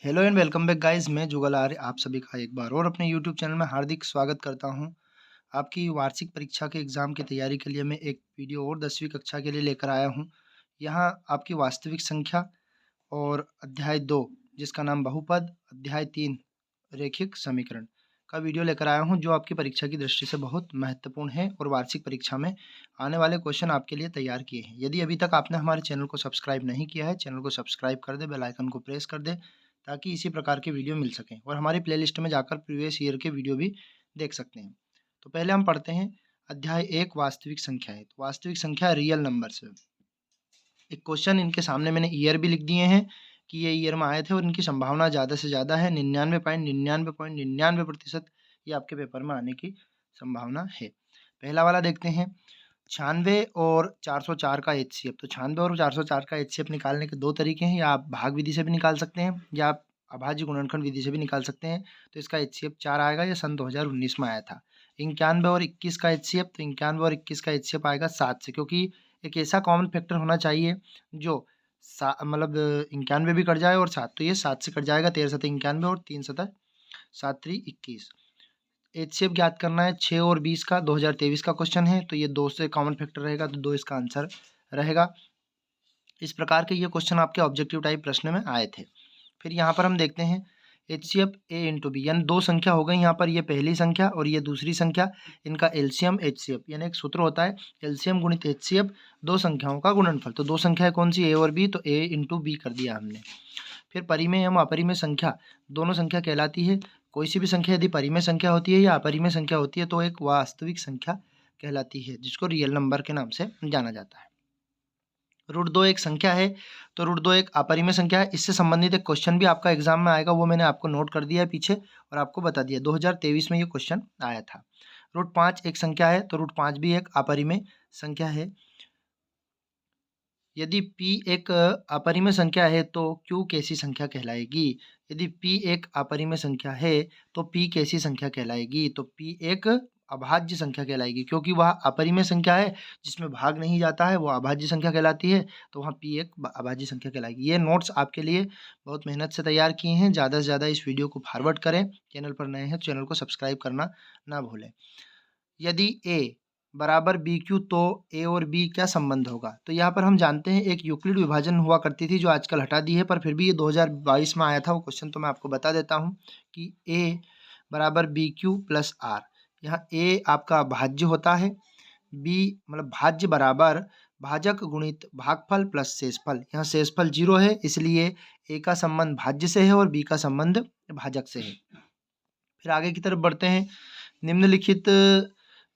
Hello and welcome back guys. मैं जुगल आर्य आप सभी का एक बार और अपने यूट्यूब चैनल में हार्दिक स्वागत करता हूं। आपकी वार्षिक परीक्षा के एग्ज़ाम की तैयारी के लिए मैं एक वीडियो और 10वीं कक्षा के लिए लेकर आया हूं। यहां आपकी वास्तविक संख्या और अध्याय 2 जिसका नाम बहुपद, अध्याय 3 रैखिक समीकरण का वीडियो लेकर आया हूं, जो आपकी परीक्षा की दृष्टि से बहुत महत्वपूर्ण है और वार्षिक परीक्षा में आने वाले क्वेश्चन आपके लिए तैयार किए हैं। यदि अभी तक आपने हमारे चैनल को सब्सक्राइब नहीं किया है, चैनल को सब्सक्राइब कर दे, बेल आइकन को प्रेस कर दे ताकि इसी प्रकार के वीडियो मिल सकें, और हमारी प्लेलिस्ट में जाकर प्रीवियस ईयर के वीडियो भी देख सकते हैं। तो पहले हम पढ़ते हैं अध्याय 1 वास्तविक संख्या है। तो वास्तविक संख्या रियल नंबर्स है। एक क्वेश्चन इनके सामने मैंने ईयर भी लिख दिए हैं कि ये ईयर में आए थे और इनकी संभावना ज़्यादा से ज़्यादा है 99.99% ये आपके पेपर में आने की संभावना है। पहला वाला देखते हैं, 96 और 404 का एचसीएफ। तो 96 और 404 का एचसीएफ निकालने के दो तरीके हैं, या आप भाग विधि से भी निकाल सकते हैं या आप अभाज्य गुणनखंड विधि से भी निकाल सकते हैं। तो इसका एचसीएफ 4 आएगा, ये सन 2019 में आया था। 91 और 21 का एचसीएफ, तो 91 और 21 का एचसीएफ आएगा 7 से, क्योंकि एक ऐसा कॉमन फैक्टर होना चाहिए जो मतलब 91 भी कट जाए और 7, तो ये 7 से कट जाएगा। 13 सतह 91 और 3 सतह 7 3 21। एचसीएफ ज्ञात करना है 6 और 20 का, 2023 का क्वेश्चन है, तो ये 2 से कॉमन फैक्टर रहेगा, तो 2 इसका आंसर रहेगा। इस प्रकार के ये क्वेश्चन आपके ऑब्जेक्टिव टाइप प्रश्न में आए थे। फिर यहाँ पर हम देखते हैं एचसीएफ ए इंटू बी, यानी दो संख्या हो गई यहाँ पर, ये पहली संख्या और ये दूसरी संख्या, इनका एलसीएम एचसीएफ, यानी एक सूत्र होता है एलसीएम गुणित एचसीएफ, दो संख्याओं का गुणनफल। तो दो संख्या कौन सी, ए और बी, तो ए इंटू बी कर दिया हमने। फिर परिमेय एवं अपरिमेय संख्या दोनों संख्या कहलाती है। कोई सी भी संख्या यदि परिमेय संख्या होती है या अपरिमेय संख्या होती है तो एक वास्तविक संख्या कहलाती है, जिसको रियल नंबर के नाम से जाना जाता है। √2 एक संख्या है, तो √2 एक अपरिमेय संख्या है। इससे संबंधित एक क्वेश्चन भी आपका एग्जाम में आएगा, वो मैंने आपको नोट कर दिया है पीछे और आपको बता दिया। 2023 में ये क्वेश्चन आया था। √5 एक संख्या है, तो √5 भी एक अपरिमेय संख्या है। यदि p एक अपरिमेय संख्या है तो q कैसी संख्या कहलाएगी। यदि p एक अपरिमेय संख्या है तो p कैसी संख्या कहलाएगी, तो p एक अभाज्य संख्या कहलाएगी, क्योंकि वह अपरिमेय संख्या है जिसमें भाग नहीं जाता है, वो अभाज्य संख्या कहलाती है, तो वहाँ p एक अभाज्य संख्या कहलाएगी। ये नोट्स आपके लिए बहुत मेहनत से तैयार किए हैं। ज़्यादा से ज़्यादा इस वीडियो को फॉरवर्ड करें। चैनल पर नए हैं, चैनल को सब्सक्राइब करना ना भूलें। यदि a बराबर बी क्यू, तो ए और बी क्या संबंध होगा। तो यहाँ पर हम जानते हैं एक यूक्लिड विभाजन हुआ करती थी जो आजकल हटा दी है, पर फिर भी ये 2022 में आया था वो क्वेश्चन, तो मैं आपको बता देता हूँ कि a बराबर बी क्यू प्लस आर। यहाँ a आपका भाज्य होता है, b मतलब भाज्य बराबर भाजक गुणित भागफल प्लस शेषफल। यहाँ शेषफल 0 है, इसलिए a का संबंध भाज्य से है और b का संबंध भाजक से है। फिर आगे की तरफ बढ़ते हैं। निम्नलिखित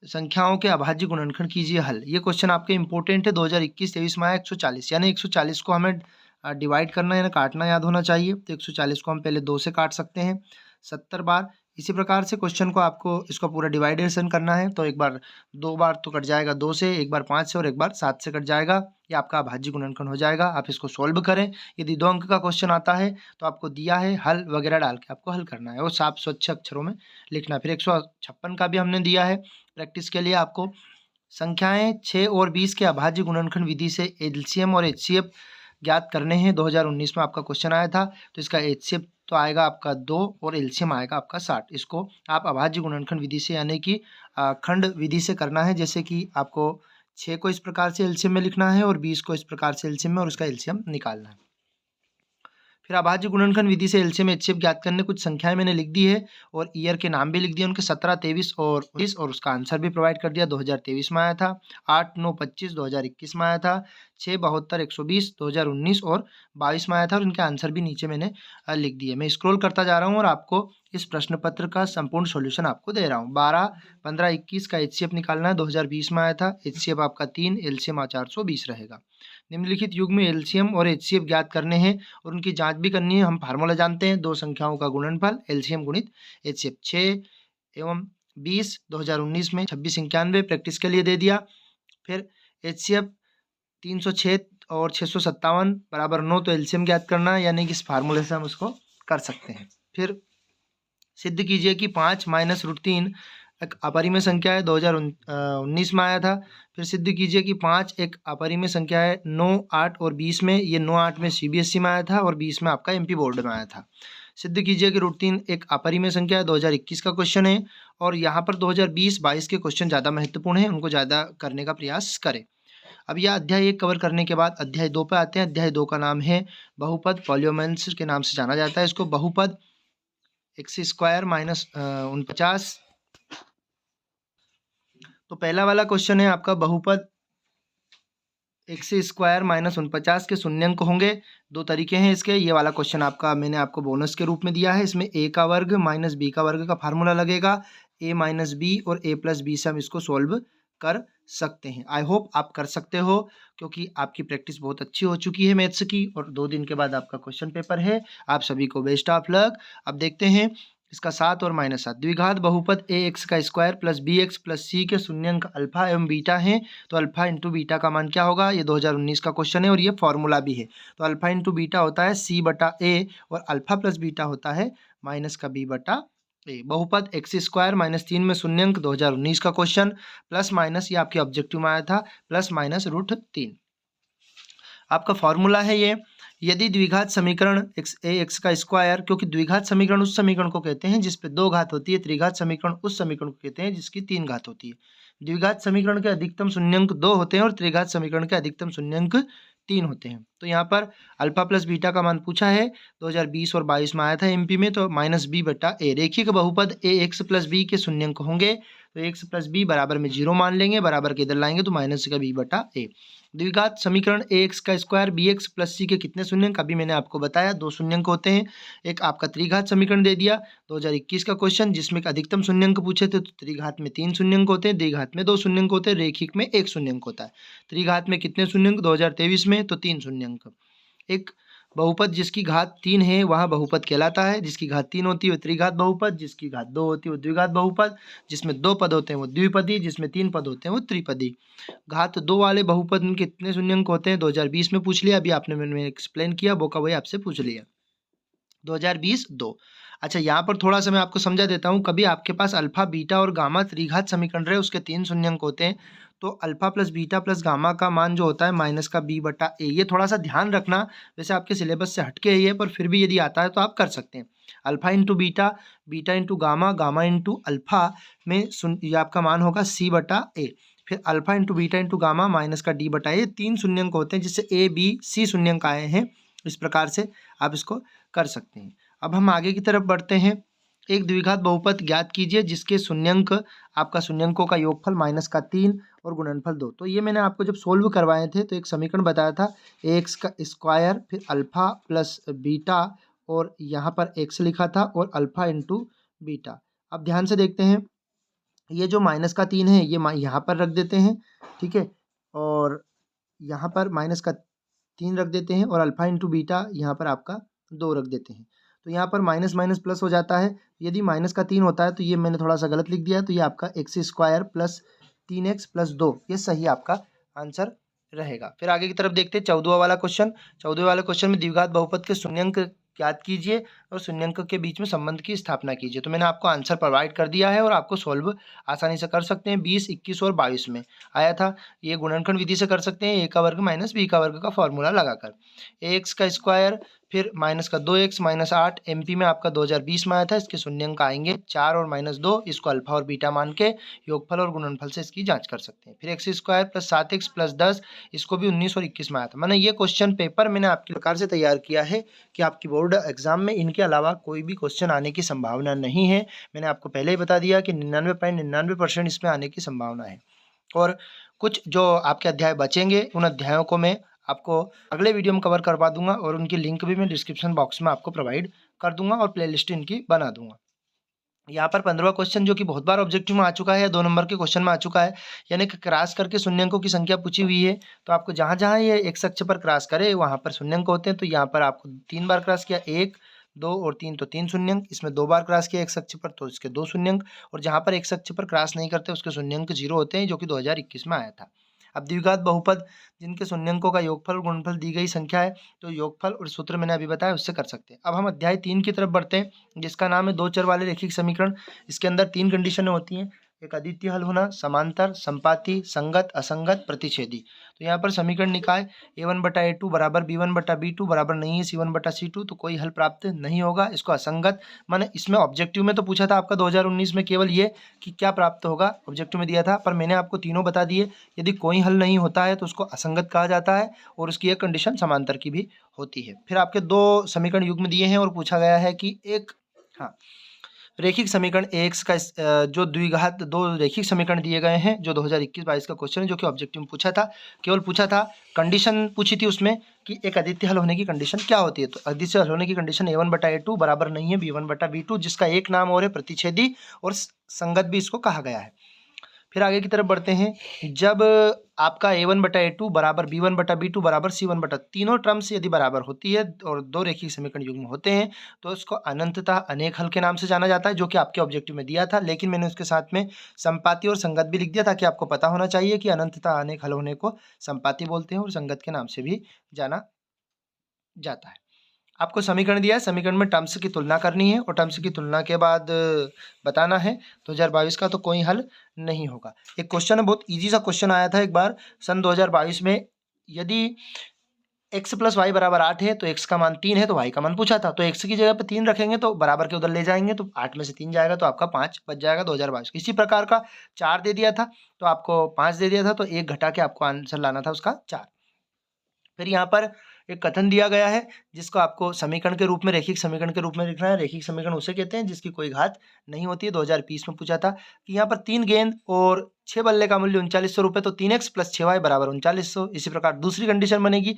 संख्याओं के अभाज्य गुणनखंड कीजिए हल। ये क्वेश्चन आपके इंपॉर्टेंट है, 2021-23 में आया। 140, यानी 140 को हमें डिवाइड करना यानी काटना याद होना चाहिए। तो 140 को हम पहले 2 से काट सकते हैं 70 बार। इसी प्रकार से क्वेश्चन को आपको इसको पूरा डिवाइडेशन करना है, तो एक बार 2 बार तो कट जाएगा 2 से, एक बार 5 से और एक बार 7 से कट जाएगा। ये आपका अभाज्य गुणनखंड हो जाएगा। आप इसको सोल्व करें। यदि 2 अंक का क्वेश्चन आता है तो आपको दिया है हल वगैरह डाल के आपको हल करना है, वो साफ स्वच्छ अक्षरों में लिखना है। फिर 156 का भी हमने दिया है प्रैक्टिस के लिए आपको। संख्याएं 6 और 20 के अभाज्य गुणनखंड विधि से एलसीएम और एचसीएफ ज्ञात करने हैं। 2019 में आपका क्वेश्चन आया था, तो इसका एचसीएफ तो आएगा आपका 2 और एलसीएम आएगा आपका 60। इसको आप अभाज्य गुणनखंड विधि से यानी कि खंड विधि से करना है। जैसे कि आपको 6 को इस प्रकार से एलसीएम में लिखना है और 20 को इस प्रकार से एलसीएम में, और उसका एलसीएम निकालना है। फिर अभाज्य गुणनखंड विधि से एलसीएम एचसीएफ ज्ञात करने कुछ संख्याएं मैंने लिख दी है और ईयर के नाम भी लिख दिए उनके, 17 23 और 19, और उसका आंसर भी प्रोवाइड कर दिया। 2023 में आया था। 8 9 25 2021 में आया था। 6 72 120 2019 और 22 में आया था, और इनके आंसर भी नीचे मैंने लिख दिए। मैं स्क्रॉल करता जा रहा हूँ और आपको इस प्रश्न पत्र का संपूर्ण सॉल्यूशन आपको दे रहा हूँ। 12 15 21 का एचसीएफ निकालना है। 2020 में आया था। एचसीएफ आपका 3, एलसीएम 420 रहेगा। निम्नलिखित युग में एलसीएम और एचसीएफ ज्ञात करने हैं और उनकी जांच भी करनी है। हम फार्मूला जानते हैं, दो संख्याओं का गुणनफल एलसीएम गुणित एचसीएफ। 6 एवं 20 2019 में 26 91 प्रैक्टिस के लिए दे दिया। फिर एचसीएफ 306 और 657 बराबर 9, तो एलसीएम ज्ञात करना है, यानी कि इस फार्मूले से हम उसको कर सकते हैं। फिर सिद्ध कीजिए कि 5 - √3 एक अपरिमेय संख्या है, 2019 में आया था। फिर सिद्ध कीजिए कि 5 एक अपरिमेय संख्या है, 9, 8 और 20 में। ये 9, 8 में CBSE में आया था और 20 में आपका MP बोर्ड में आया था। सिद्ध कीजिए कि √3 एक अपरिमेय संख्या है, 2021 का क्वेश्चन है। और यहाँ पर 2020-22 के क्वेश्चन ज़्यादा महत्वपूर्ण हैं, उनको ज़्यादा करने का प्रयास करें। अब यह अध्याय 1 कवर करने के बाद अध्याय 2 पे आते हैं। अध्याय 2 का नाम है बहुपद, पॉलिनोमियल्स के नाम से जाना जाता है इसको। बहुपद x² माइनस 49। तो पहला वाला क्वेश्चन है आपका बहुपद x² माइनस 49 के शून्यंक होंगे। दो तरीके हैं इसके। ये वाला क्वेश्चन आपका मैंने आपको बोनस के रूप में दिया है। इसमें a का वर्ग माइनस b का वर्ग का फार्मूला लगेगा। a माइनस b और a प्लस b से हम इसको सॉल्व कर सकते हैं। आई होप आप कर सकते हो, क्योंकि आपकी प्रैक्टिस बहुत अच्छी हो चुकी है मैथ्स की, और 2 दिन के बाद आपका क्वेश्चन पेपर है। आप सभी को बेस्ट ऑफ लक। अब देखते हैं इसका 7 और -7। द्विघात बहुपद ax² plus bx plus c के शून्यंक अल्फा एवं बीटा हैं। तो अल्फा इंटू बीटा का मान क्या होगा? ये 2019 का क्वेश्चन है और ये फॉर्मूला भी है। तो अल्फा इंटू बीटा होता है c/a और अल्फा प्लस बीटा होता है माइनस का b/a। बहुपद x² -3 में शून्यंक, 2019 का क्वेश्चन। प्लस माइनस ये आपके ऑब्जेक्टिव में आया था, प्लस माइनस √3 आपका फॉर्मूला है ये। यदि द्विघात समीकरण ax², क्योंकि द्विघात समीकरण उस समीकरण को कहते हैं जिसपे 2 घात होती है। त्रिघात समीकरण उस समीकरण को कहते हैं जिसकी 3 घात होती है। द्विघात समीकरण के अधिकतम शून्यंक 2 होते हैं और त्रिघात समीकरण के अधिकतम शून्यंक 3 होते हैं। तो यहाँ पर अल्फा प्लस बीटा का मान पूछा है, 2020 और 22 में आया था MP में। तो -b/a। रेखिक बहुपद ax प्लस b के शून्यंक होंगे। तो x प्लस b बराबर में 0 मान लेंगे, बराबर के इधर लाएंगे तो माइनस का b/a। द्विघात समीकरण ax² bx प्लस c के कितने शून्यंक? अभी मैंने आपको बताया 2 शून्यंक होते हैं। एक आपका त्रिघात समीकरण दे दिया 2021 का क्वेश्चन, जिसमें अधिकतम शून्यंक पूछे थे। तो त्रिघात में 3 शून्यंक होते हैं, द्विघात में 2 शून्यंक होते हैं, रेखिक में 1 शून्यंक होता है। त्रिघात में कितने शून्यंक? 2023 में तो 3 शून्यंक। एक बहुपद जिसकी घात 3 है वहाँ बहुपद कहलाता है। जिसकी घात 3 होती है वो त्रिघात बहुपद, जिसकी घात 2 होती है वो द्विघात बहुपद, जिसमें 2 पद होते हैं वो द्विपदी, जिसमें 3 पद होते हैं वो त्रिपदी। घात 2 वाले बहुपद में कितने शून्यंक होते हैं? 2020 में पूछ लिया, अभी आपने मैंने एक्सप्लेन किया, वो का वही आपसे पूछ लिया। 2020 2। अच्छा, यहाँ पर थोड़ा सा मैं आपको समझा देता हूँ। कभी आपके पास अल्फा बीटा और गामा त्रिघात समीकरण रहे, उसके 3 शून्यंक होते हैं, तो alpha plus beta plus gamma का मान जो होता है माइनस का b/a। ये थोड़ा सा ध्यान रखना, वैसे आपके सिलेबस से हटके है ये, पर फिर भी यदि आता है तो आप कर सकते हैं। Alpha into beta, beta into gamma, gamma into alpha में ये आपका मान होगा c/a। फिर alpha into beta into gamma minus का d/a। 3 शून्यंक होते हैं, जिससे a b c शून्यंक आए हैं। इस प्रकार से आप इसको कर सकते हैं। अब हम आगे की तरफ बढ़ते हैं। एक द्विघात बहुपद ज्ञात कीजिए जिसके शून्यंक, आपका शून्यंकों का योगफल -3 और गुणनफल 2। तो ये मैंने आपको जब सोल्व करवाए थे तो एक समीकरण बताया था ax² फिर अल्फा प्लस बीटा और यहाँ पर x लिखा था और अल्फा इंटू बीटा। अब ध्यान से देखते हैं, ये जो -3 है ये यहाँ पर रख देते हैं, ठीक है, और यहाँ पर -3 रख देते हैं और अल्फा इंटू बीटा यहाँ पर आपका 2 रख देते हैं। तो यहाँ पर माइनस माइनस प्लस हो जाता है। यदि -3 होता है तो ये मैंने थोड़ा सा गलत लिख दिया, तो ये आपका x² प्लस 3x प्लस 2, ये सही आपका आंसर रहेगा। फिर आगे की तरफ देखते हैं 14वां वाला क्वेश्चन। 14वें वाले क्वेश्चन में द्विघात बहुपद के शून्यंक ज्ञात कीजिए और शून्यंक के बीच में संबंध की स्थापना कीजिए। तो मैंने आपको आंसर प्रोवाइड कर दिया है और आपको सोल्व आसानी से कर सकते हैं। 20, 21 और 22 में आया था। ये गुणनखंड विधि से कर सकते हैं, a का वर्ग माइनस b का वर्ग का फॉर्मूला लगाकर। ax² फिर माइनस का 2x माइनस 8 MP में आपका 2020 में आया था। इसके शून्यंक आएंगे 4 और -2। इसको अल्फा और बीटा मान के योगफल और गुणनफल से इसकी जांच कर सकते हैं। फिर x² प्लस 7x प्लस 10, इसको भी 19 और 21 में आया था। मैंने ये क्वेश्चन पेपर मैंने आपके प्रकार से तैयार किया है कि आपकी बोर्ड एग्जाम में इनके अलावा कोई भी क्वेश्चन आने की संभावना नहीं है। मैंने आपको पहले ही बता दिया कि 99.99% इसमें आने की संभावना है। और कुछ जो आपके अध्याय बचेंगे उन अध्यायों को मैं आपको अगले वीडियो में कवर करवा दूंगा और उनकी लिंक भी मैं डिस्क्रिप्शन बॉक्स में आपको प्रोवाइड कर दूंगा और प्लेलिस्ट इनकी बना दूंगा। यहाँ पर 15वां क्वेश्चन जो कि बहुत बार ऑब्जेक्टिव में आ चुका है, 2 नंबर के क्वेश्चन में आ चुका है, यानी कि क्रॉस करके शून्यंकों की संख्या पूछी हुई है। तो आपको जहाँ जहाँ ये एक्स अक्ष पर क्रॉस करे वहाँ पर शून्यंक होते हैं। तो यहाँ पर आपको 3 बार क्रॉस किया, 1, 2 और 3, तो 3 शून्यंक। इसमें 2 बार क्रॉस किया एक्स अक्ष पर तो इसके 2 शून्यंक। और जहाँ पर एक्स अक्ष पर क्रॉस नहीं करते उसके शून्यंक 0 होते हैं, जो कि 2021 में आया था। अब द्विघात बहुपद जिनके शून्यंकों का योगफल और गुणनफल दी गई संख्या है, तो योगफल और सूत्र मैंने अभी बताया उससे कर सकते हैं। अब हम अध्याय 3 की तरफ बढ़ते हैं, जिसका नाम है 2 चर वाले रैखिक समीकरण। इसके अंदर 3 कंडीशनें होती हैं। एक अद्वितीय हल होना, समांतर, संपाती, संगत, असंगत, प्रतिच्छेदी। तो यहाँ पर समीकरण निकाय A1/A2 बराबर B1/B2 बराबर नहीं है C1/C2, तो कोई हल प्राप्त नहीं होगा। इसको असंगत, माने इसमें ऑब्जेक्टिव में तो पूछा था आपका 2019 में केवल ये कि क्या प्राप्त होगा, ऑब्जेक्टिव में दिया था, पर मैंने आपको तीनों बता दिए। यदि कोई हल नहीं होता है तो उसको असंगत कहा जाता है और उसकी एक कंडीशन समांतर की भी होती है। फिर आपके दो समीकरण युग्म दिए हैं और पूछा गया है कि एक, हाँ, रेखिक समीकरण AX का जो द्विघात दो रेखिक समीकरण दिए गए हैं, जो 2021-22 का क्वेश्चन है, जो कि ऑब्जेक्टिव में पूछा था, केवल पूछा था, कंडीशन पूछी थी उसमें कि एक अद्वितीय हल होने की कंडीशन क्या होती है। तो अद्वितीय हल होने की कंडीशन A1/A2 बराबर नहीं है B1/B2, जिसका एक नाम और है प्रतिच्छेदी, और संगत भी इसको कहा गया है। फिर आगे की तरफ बढ़ते हैं। जब आपका A1/A2 बराबर B1/B2 बराबर C1 तीनों टर्म्स यदि बराबर होती है और दो रेखिक समीकरण युग्म होते हैं, तो इसको अनंततः अनेक हल के नाम से जाना जाता है, जो कि आपके ऑब्जेक्टिव में दिया था। लेकिन मैंने उसके साथ में संपाती और संगत भी लिख दिया, ताकि आपको पता होना चाहिए कि अनंततः अनेक हल होने को संपाती बोलते हैं और संगत के नाम से भी जाना जाता है। आपको समीकरण दिया है, समीकरण में टर्म्स की तुलना करनी है और टर्म्स की तुलना के बाद बताना है। 2022 का तो कोई हल नहीं होगा। एक क्वेश्चन है, बहुत इजी सा क्वेश्चन आया था एक बार सन 2022 में। यदि x + y बराबर 8 है तो x का मान 3 है, तो y का मान पूछा था। तो x की जगह पे 3 रखेंगे तो बराबर के उधर ले जाएंगे, तो 8 में से 3 जाएगा तो आपका 5 बच जाएगा 2022। इसी प्रकार का 4 दे दिया था तो आपको 5 दे दिया था, तो 1 घटा के आपको आंसर लाना था उसका 4। फिर यहाँ पर एक कथन दिया गया है, जिसको आपको समीकरण के रूप में, रेखिक समीकरण के रूप में लिखना है। रेखिक समीकरण उसे कहते हैं जिसकी कोई घात नहीं होती है। 2020 में पूछा था कि यहाँ पर 3 गेंद और 6 बल्ले का मूल्य 3900 रुपये, तो 3x + 6y बराबर 3900। इसी प्रकार दूसरी कंडीशन बनेगी,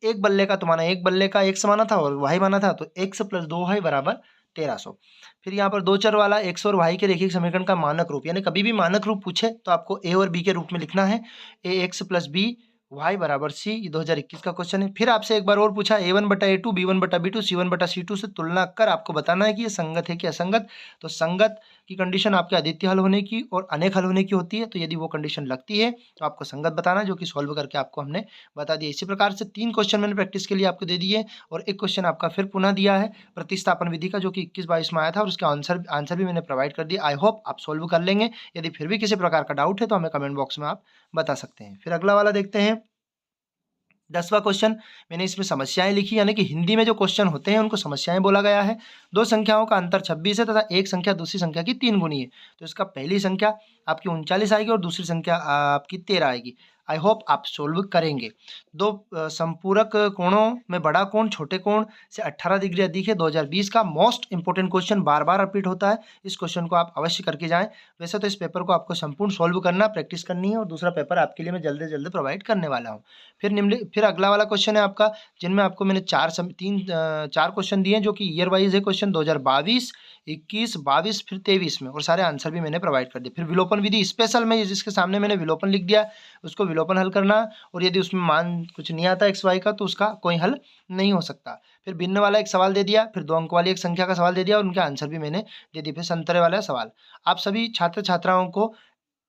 एक बल्ले का तो माना एक बल्ले का x माना था और y माना था, तो x + 2y बराबर 1300। फिर यहाँ पर दो चर वाला x और y के रेखिक समीकरण का मानक रूप, यानी कभी भी मानक रूप पूछे तो आपको a और b के रूप में लिखना है। ax + b y बराबर c, ये 2021 का क्वेश्चन है। फिर आपसे एक बार और पूछा A1/A2 B1/B2 C1/C2 से तुलना कर आपको बताना है कि ये संगत है कि असंगत। तो संगत की कंडीशन आपके अद्वितीय हल होने की और अनेक हल होने की होती है, तो यदि वो कंडीशन लगती है तो आपको संगत बताना है, जो कि सॉल्व करके आपको हमने बता दिया। इसी प्रकार से 3 क्वेश्चन मैंने प्रैक्टिस के लिए आपको दे दिए और एक क्वेश्चन आपका फिर पुनः दिया है प्रतिस्थापन विधि का, जो कि 21-22 में आया था, और उसका आंसर भी मैंने प्रोवाइड कर दिया। आई होप आप सॉल्व कर लेंगे। यदि फिर भी किसी प्रकार का डाउट है तो हमें कमेंट बॉक्स में आप बता सकते हैं। फिर अगला वाला देखते हैं, 10वां क्वेश्चन। मैंने इसमें समस्याएं लिखी, यानी कि हिंदी में जो क्वेश्चन होते हैं उनको समस्याएं बोला गया है। दो संख्याओं का अंतर 26 है तथा एक संख्या दूसरी संख्या की 3 गुनी है, तो इसका पहली संख्या आपकी 39 आएगी और दूसरी संख्या आपकी 13 आएगी। आई होप आप सोल्व करेंगे। दो संपूरक कोणों में बड़ा कोण छोटे कोण से 18 डिग्री अधिक है। 2020 का मोस्ट इंपोर्टेंट क्वेश्चन, बार बार रिपीट होता है। इस क्वेश्चन को आप अवश्य करके जाएं। वैसे तो इस पेपर को आपको संपूर्ण सोल्व करना, प्रैक्टिस करनी है, और दूसरा पेपर आपके लिए मैं जल्दी से जल्दी प्रोवाइड करने वाला हूँ। फिर अगला वाला क्वेश्चन है आपका, जिनमें आपको मैंने 4 क्वेश्चन दिए हैं, जो कि ईयर वाइज है क्वेश्चन 2022, 21, 22, फिर 23 में, और सारे आंसर भी मैंने प्रोवाइड कर दिए। फिर विलोपन विधि स्पेशल में, जिसके सामने मैंने विलोपन लिख दिया, उसको विलोपन हल करना, और यदि उसमें मान कुछ नहीं आता x y का तो उसका कोई हल नहीं हो सकता। फिर भिन्न वाला एक सवाल दे दिया, फिर 2 अंक वाली एक संख्या का सवाल दे दिया और उनके आंसर भी मैंने दे दिए। फिर संतरे वाला सवाल। आप सभी छात्र छात्राओं को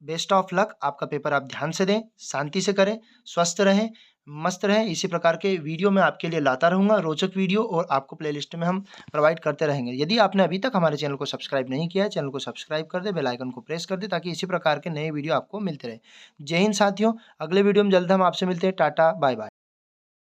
बेस्ट ऑफ लक। आपका पेपर आप ध्यान से दें, शांति से करें, स्वस्थ रहें, मस्त रहें। इसी प्रकार के वीडियो मैं आपके लिए लाता रहूँगा, रोचक वीडियो, और आपको प्लेलिस्ट में हम प्रोवाइड करते रहेंगे। यदि आपने अभी तक हमारे चैनल को सब्सक्राइब नहीं किया है, चैनल को सब्सक्राइब कर दे, बेल आइकन को प्रेस कर दे, ताकि इसी प्रकार के नए वीडियो आपको मिलते रहे। जय हिंद साथियों, अगले वीडियो में जल्द हम आपसे मिलते हैं। Tata, bye bye.